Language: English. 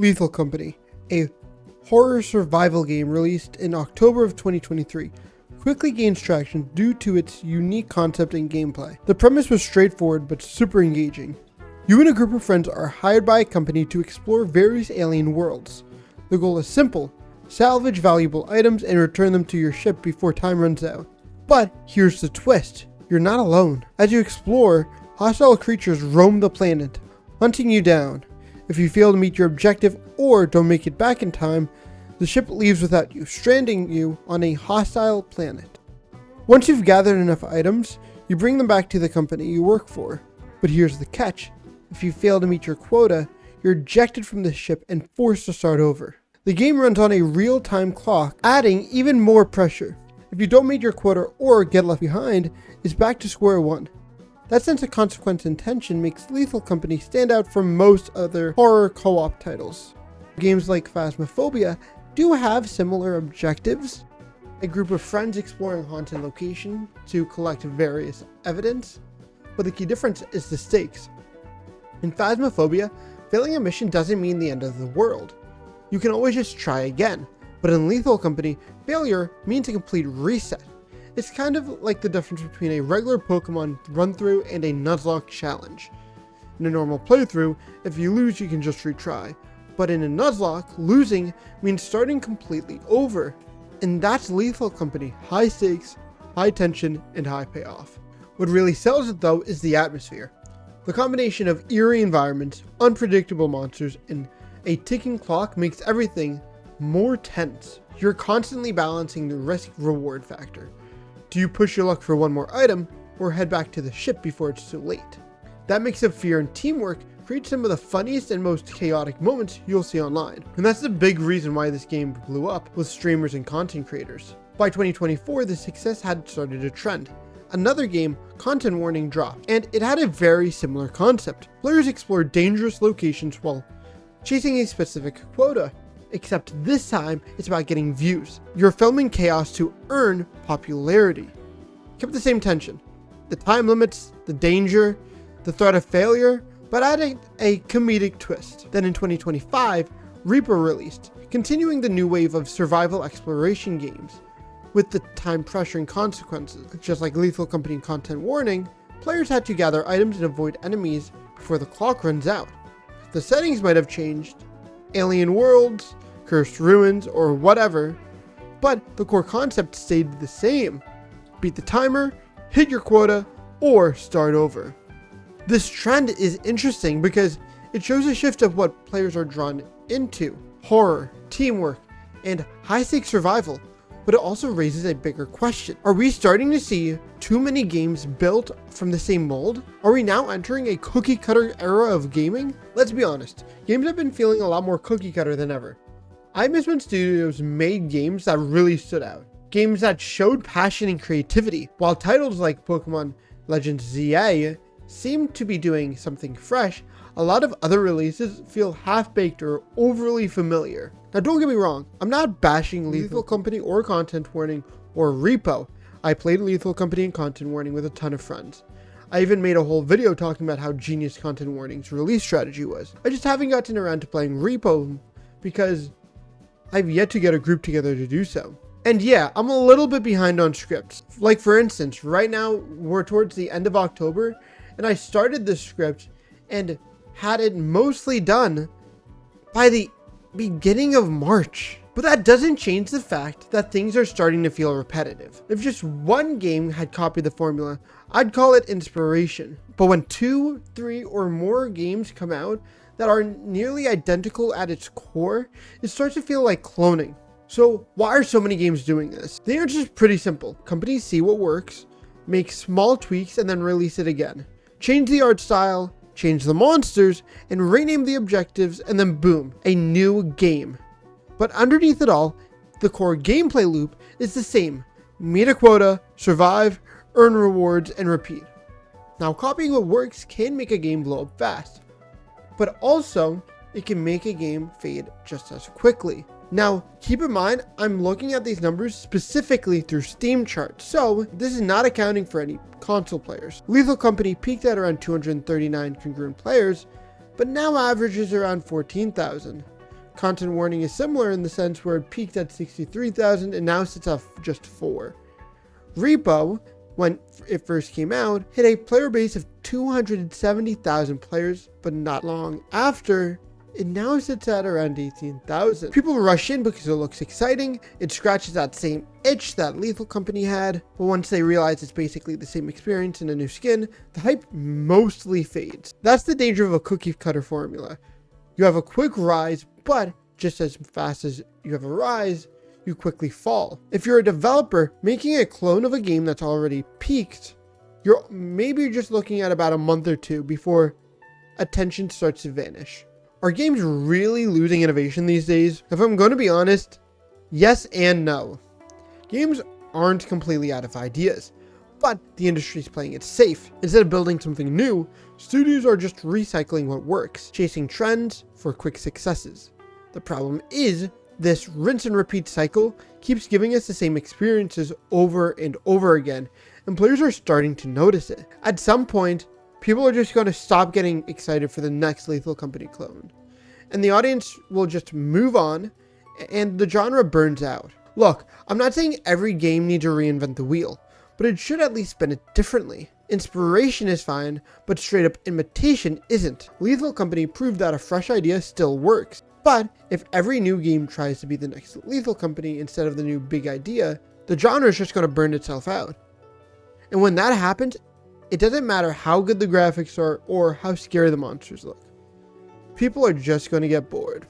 Lethal Company, a horror survival game released in October of 2023, quickly gains traction due to its unique concept and gameplay. The premise was straightforward but super engaging. You and a group of friends are hired by a company to explore various alien worlds. The goal is simple: salvage valuable items and return them to your ship before time runs out. But here's the twist: you're not alone. As you explore, hostile creatures roam the planet, hunting you down. If you fail to meet your objective or don't make it back in time, the ship leaves without you, stranding you on a hostile planet. Once you've gathered enough items, you bring them back to the company you work for. But here's the catch: if you fail to meet your quota, you're ejected from the ship and forced to start over. The game runs on a real-time clock, adding even more pressure. If you don't meet your quota or get left behind, it's back to square one. That sense of consequence and tension makes Lethal Company stand out from most other horror co-op titles. Games like Phasmophobia do have similar objectives. A group of friends exploring haunted location to collect various evidence, but the key difference is the stakes. In Phasmophobia, failing a mission doesn't mean the end of the world. You can always just try again, but in Lethal Company, failure means a complete reset. It's kind of like the difference between a regular Pokemon run-through and a Nuzlocke challenge. In a normal playthrough, if you lose you can just retry, but in a Nuzlocke, losing means starting completely over. And that's Lethal Company: high stakes, high tension, and high payoff. What really sells it though is the atmosphere. The combination of eerie environments, unpredictable monsters, and a ticking clock makes everything more tense. You're constantly balancing the risk-reward factor. Do you push your luck for one more item, or head back to the ship before it's too late? That mix of fear and teamwork creates some of the funniest and most chaotic moments you'll see online. And that's the big reason why this game blew up with streamers and content creators. By 2024, the success had started a trend. Another game, Content Warning, dropped, and it had a very similar concept. Players explored dangerous locations while chasing a specific quota. Except this time, it's about getting views. You're filming chaos to earn popularity. Kept the same tension. The time limits, the danger, the threat of failure, but added a comedic twist. Then in 2025, R.E.P.O released, continuing the new wave of survival exploration games. With the time pressure and consequences. Just like Lethal Company and Content Warning, players had to gather items and avoid enemies before the clock runs out. The settings might have changed, alien worlds, cursed ruins, or whatever, but the core concept stayed the same. Beat the timer, hit your quota, or start over. This trend is interesting because it shows a shift of what players are drawn into: horror, teamwork, and high-stakes survival. But it also raises a bigger question. Are we starting to see too many games built from the same mold? Are we now entering a cookie-cutter era of gaming? Let's be honest, games have been feeling a lot more cookie-cutter than ever. iAmusement Studios made games that really stood out. Games that showed passion and creativity, while titles like Pokemon Legends ZA seemed to be doing something fresh. A lot of other releases feel half-baked or overly familiar. Now don't get me wrong, I'm not bashing Lethal Company or Content Warning or R.E.P.O. I played Lethal Company and Content Warning with a ton of friends. I even made a whole video talking about how genius Content Warning's release strategy was. I just haven't gotten around to playing R.E.P.O because I've yet to get a group together to do so. And yeah, I'm a little bit behind on scripts. Like for instance, right now we're towards the end of October and I started this script and had it mostly done by the beginning of March. But that doesn't change the fact that things are starting to feel repetitive. If just one game had copied the formula, I'd call it inspiration. But when 2, 3, or more games come out that are nearly identical at its core, it starts to feel like cloning. So why are so many games doing this? The answer is pretty simple. Companies see what works, make small tweaks, and then release it again. Change the art style, change the monsters, and rename the objectives, and then boom, a new game. But underneath it all, the core gameplay loop is the same. Meet a quota, survive, earn rewards, and repeat. Now, copying what works can make a game blow up fast, but also it can make a game fade just as quickly. Now, keep in mind, I'm looking at these numbers specifically through Steam charts, so this is not accounting for any console players. Lethal Company peaked at around 239 congruent players, but now averages around 14,000. content warning is similar in the sense where it peaked at 63,000 and now sits at just 4. R.E.P.O, when it first came out, hit a player base of 270,000 players, but not long after, it now sits at around 18,000. People rush in because it looks exciting, it scratches that same itch that Lethal Company had, but once they realize it's basically the same experience in a new skin, the hype mostly fades. That's the danger of a cookie cutter formula. You have a quick rise, but just as fast as you have a rise, you quickly fall. If you're a developer making a clone of a game that's already peaked, you're maybe just looking at about a month or two before attention starts to vanish. Are games really losing innovation these days? If I'm going to be honest, yes and no. Games aren't completely out of ideas, but the industry's playing it safe. Instead of building something new, studios are just recycling what works, chasing trends for quick successes. The problem is, this rinse and repeat cycle keeps giving us the same experiences over and over again, and players are starting to notice it. At some point, people are just going to stop getting excited for the next Lethal Company clone, and the audience will just move on, and the genre burns out. Look, I'm not saying every game needs to reinvent the wheel, but it should at least spin it differently. Inspiration is fine, but straight up imitation isn't. Lethal Company proved that a fresh idea still works. But if every new game tries to be the next Lethal Company instead of the new big idea, the genre is just going to burn itself out. And when that happens, it doesn't matter how good the graphics are or how scary the monsters look. People are just going to get bored.